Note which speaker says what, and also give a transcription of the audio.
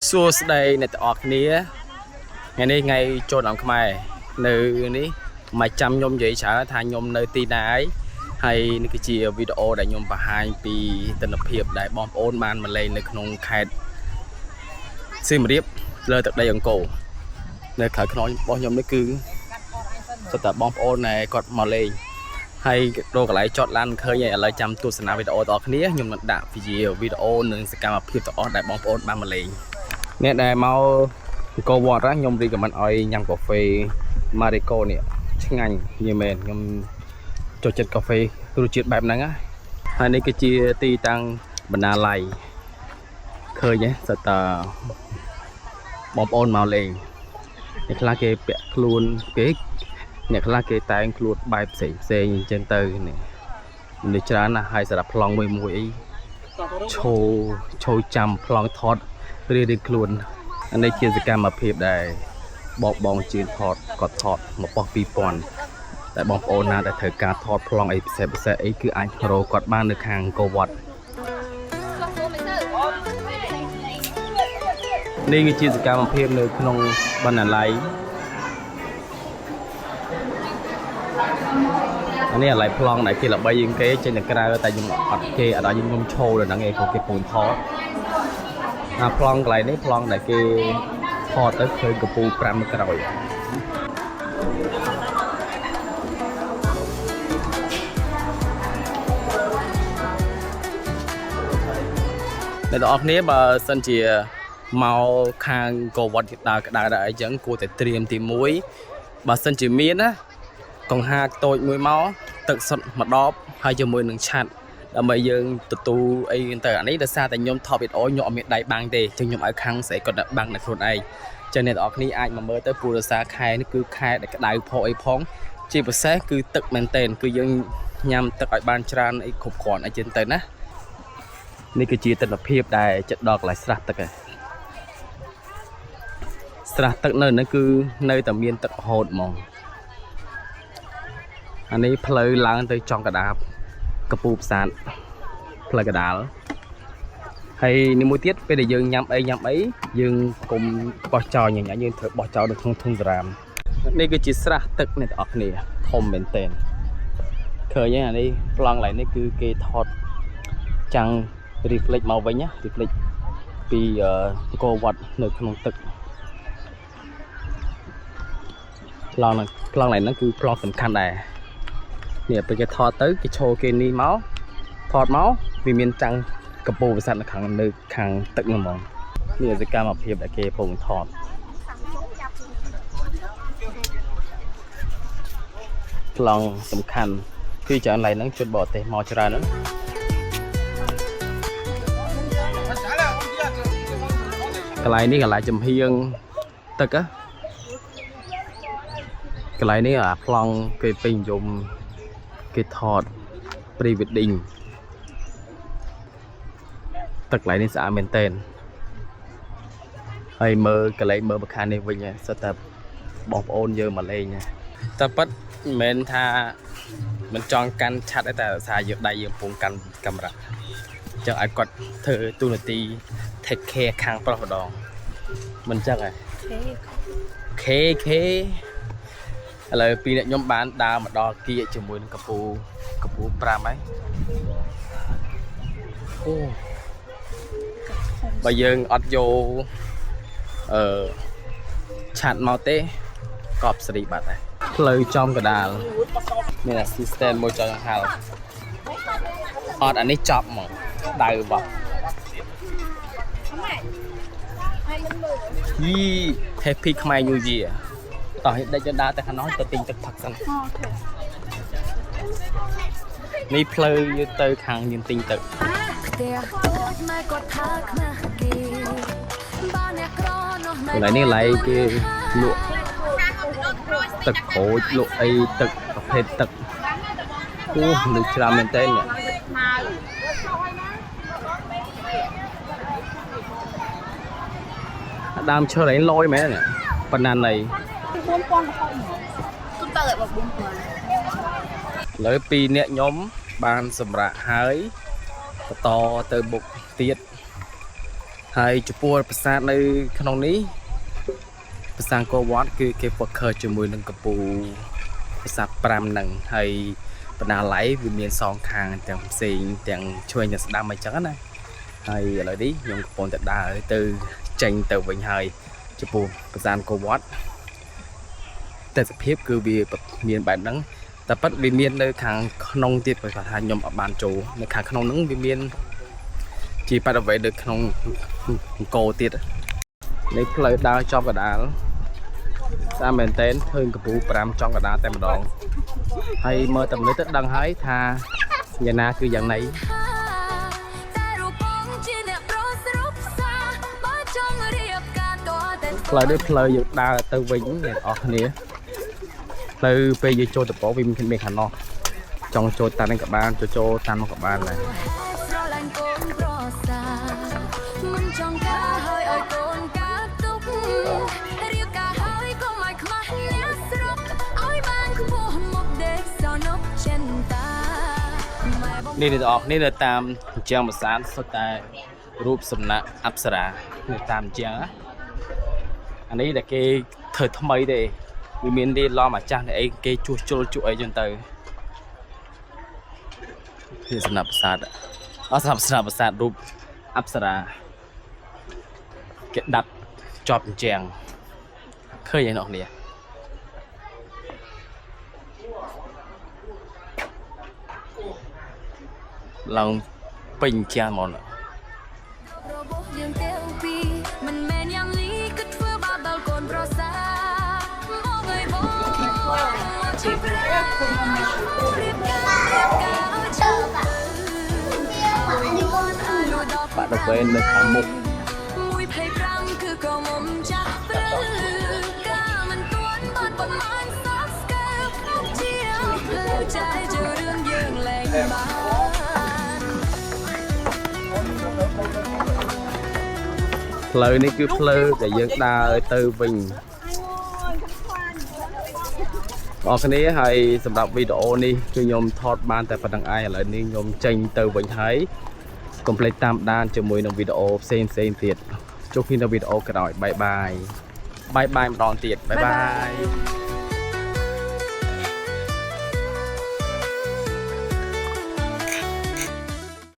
Speaker 1: សួស្តីអ្នកទាំងអស់គ្នាថ្ងៃនេះថ្ងៃចូលឆ្នាំខ្មែរនៅនេះមកចាំខ្ញុំនិយាយច្រើនថាខ្ញុំនៅទីណាហើយនេះគឺជាវីដេអូដែលខ្ញុំបង្ហាញពីទស្សនវិជ្ជាដែលបងប្អូនបានមកលេងនៅក្នុងខេត្តសៀមរាបលើទឹកដីអង្គរនៅក្រៅខ្នងរបស់ខ្ញុំនេះគឺសុទ្ធតែបងប្អូនដែលគាត់មកលេងហើយរកកន្លែងចតឡានឃើញហើយឥឡូវចាំទស្សនាវីដេអូទាំងអស់គ្នាខ្ញុំនឹងដាក់វីដេអូនិងសកម្មភាពទាំងអស់ដែលបងប្អូនបានមកលេងអ្នកដែលមកអង្គរវត្តខ្ញុំរីកមិនឲ្យញ៉ាំកាហ្វេ Marico នេះឆ្ងាញ់និយាយមែនខ្ញុំចូលចិត្តកាហ្វេរសជាតិបែបហ្នឹងហើយនេះគឺជាទីតាំងបណ្ណាល័យឃើញទេសិតតាបងប្អូនមកលេងអ្នកខ្លះគេពាក់ខ្លួនគេអ្នកខ្លះគេតែងខ្លួនបែបផ្សេងអញ្ចឹងទៅនេះច្រើនណាស់ហើយសម្រាប់ប្លង់មួយអីឈោចាំប្លង់ថតរៀងខ្លួនអានេះជាសកម្មភាពដែលបងជឿនថតគាត់ថតមកប៉ុស2000តែបងប្អូនណាដែលត្រូវការថតប្លង់អីពិសេសអីគឺអាចរកគាត់បាននៅខាងអង្គរវត្តនេះគឺជាសកម្មភាពនៅក្នុងបណ្ណាល័យនេះអាឡៃប្លង់ដែលគេល្បីជាងគេចេញទៅក្រៅតែខ្ញុំអត់គេអត់ឲ្យខ្ញុំឈោលើហ្នឹងឯងព្រោះគេពូនថតអាប្លង់កន្លែងនេះប្លង់ដែលគេថតទៅឃើញកំពូល5នៅក្រោយអ្នកទាំងអស់គ្នាបើសិនជាមកខាងកោវត្តដើរដែរអីចឹងគួរតែត្រៀមទី1បើសិនជាមានណាកង្ហាតូចមួយមកទឹកសុទ្ធមួយដបហើយជាមួយនឹងឆាត់ដើម្បីយើងទទួលអីទៅអានេះដោយសារតែខ្ញុំថតវីដេអូខ្ញុំអត់មានដៃបាំងទេចឹងខ្ញុំឲ្យខាងស្រីគាត់បាំងនៅខ្លួនឯងចឹងអ្នកទាំងអស់គ្នាអាចមកមើលទៅពូរសាខែនេះគឺខែដែលក្តៅផអីផងជាពិសេសគឺទឹកមែនតែនគឺយើងញ៉ាំទឹកឲ្យបានច្រើនអីគ្រប់គ្រាន់អីចឹងទៅណានេះគឺជាទស្សនវិជ្ជាដែលចិត្តដល់កន្លែងស្រះទឹកឯងស្រះទឹកនៅហ្នឹងគឺនៅតែមានទឹករហូតហ្មងអានេះផ្លូវឡើងទៅចុងកដាបកពូផ្សាតផ្លូវកដាលហើយនេះមួយទៀតពេលដែលយើងញ៉ាំអីយើងកុំបោះចោលញ៉ាំយើងត្រូវបោះចោលនៅក្នុងធុងតារាមនេះគឺជាស្រះទឹកអ្នកទាំងអស់គ្នាធំមែនទែនឃើញទេអានេះប្លង់ឡើងនេះគឺគេថតចាំង reflect មកវិញណា reflect ពីអង្គរវត្តនៅក្នុងទឹកប្លង់ឡើងហ្នឹងគឺប្លង់សំខាន់ដែរនេះពេលគេថតទៅគេឈរគេនេះមកថតមកវាមានចាំងកពូវិស័តនៅខាងទឹកហ្នឹងហ្មងនេះសកម្មភាពដែលគេកំពុងថតប្លង់សំខាន់គឺច្រើនឡៃហ្នឹងជនបរទេសមកច្រើនហ្នឹងកន្លែងនេះកន្លែងចំហៀងទឹកកន្លែងនេះអាប្លង់គេពេញនិយមគេថត pre wedding ទឹកកន្លែងនេះស្អាតមែនទែនហើយមើលកន្លែងមើលម្ខាងនេះវិញសិតតែបងប្អូនយើងមកលេងតែប៉ិតមិនមែនថាមិនចង់កាន់ឆាត់ទេតែសារយើងដៃយើងកំពុងកាន់កាមេរ៉ាអញ្ចឹងឲ្យគាត់ធ្វើទូនាទី take care ខាងប្រុសម្ដងមិនចឹងហ៎ខេឥឡូវពីអ្នកខ្ញុំបានដើរមកដល់គៀកជាមួយនឹងកពូ5ហើយអូបើយើងអត់យកឆាត់មកទេកប់ស្រីបាត់ហើយផ្លូវចំកដាលមាន assistant មួយចង់ហៅអត់អានេះចប់ហ្មងដៅបោះយី Happy ខ្មែរ New Year តោះដេកចដើរទៅខាងនោះទៅទិញទឹកផឹកសិននេះផ្លូវយើងទៅខាងមានទិញទឹកកន្លែងនេះកន្លែងគេលក់ទឹកក្រូចលក់អីទឹកប្រភេទទឹកអូលើច្រើនមែនតើដើមឈើនេះលយមែនប៉ុណ្ណាណៃ4000ទៅឲ្យ4000លើពីអ្នកខ្ញុំបានសម្រាប់ហើយបន្តទៅបុកទៀត ហើយចំពោះប្រាសាទនៅក្នុងនេះប្រាសាទអង្គរវត្តគឺគេពកខើជាមួយនឹងកំពូលប្រាសាទ5នឹងហើយបណ្ណាល័យវាមានសងខាងទាំងផ្សេងទាំងឆ្វេងទាំងស្ដាំអីចឹងណាហើយឥឡូវនេះខ្ញុំកំពុងតែដើរទៅចេញទៅវិញហើយចំពោះប្រាសាទអង្គរវត្តតែសភាពគឺវាមានបែបហ្នឹងតែប៉ិតវាមាននៅខាងក្នុងទៀតបើគាត់ថាខ្ញុំអត់បានចូលនៅខាងក្នុងហ្នឹងវាមានជាបាត់អ្វីនៅក្នុងអង្គរទៀតនេះផ្លូវដើរចំកដាលស្អាតមែនតើឃើញកំពូល5ចុងកដាលតែម្ដងហើយមើលតែមើលទៅដឹងហើយថាយ៉ាងណាគឺយ៉ាងណីផ្លូវនេះផ្លូវយើងដើរទៅវិញអ្នកនរគ្នាផ្លូវពេលយើងចូលទៅពោវាមានខាងនោះចង់ចូលតាមនឹងក៏បានចូលតាមនោះក៏បានដែរនេះអ្នកនរគ្នានៅតាមជាងប្រាសាទសុទ្ធតែរូបសំណាកអប្សរានៅតាមជាងអានេះដែលគេធ្វើថ្មីទេវាមានរៀបឡំអាចាស់អីគេជួសជុលជក់អីចឹងទៅនេះសំណាក់ប្រាសាទអត់សំណាក់ប្រាសាទរូបអប្សរាគេដាប់ជាប់ជាងឃើញឯនោះនេះឡើងពេញជាងហ្មងបាក់ដល់ពេលនៅខាងមុខផ្លូវនេះគឺផ្លូវដែលយើងដើរទៅវិញបងប្អូនហើយសម្រាប់វីដេអូនេះគឺខ្ញុំថតបានតែប៉ុណ្្នឹងឯងឥឡូវនេះខ្ញុំចេញទៅវិញហើយកុំភ្លេចតាមដានជាមួយនឹងវីដេអូផ្សេងទៀតជួបគ្នានៅវីដេអូក្រោយបាយបាយម្ដងទៀតបាយបាយ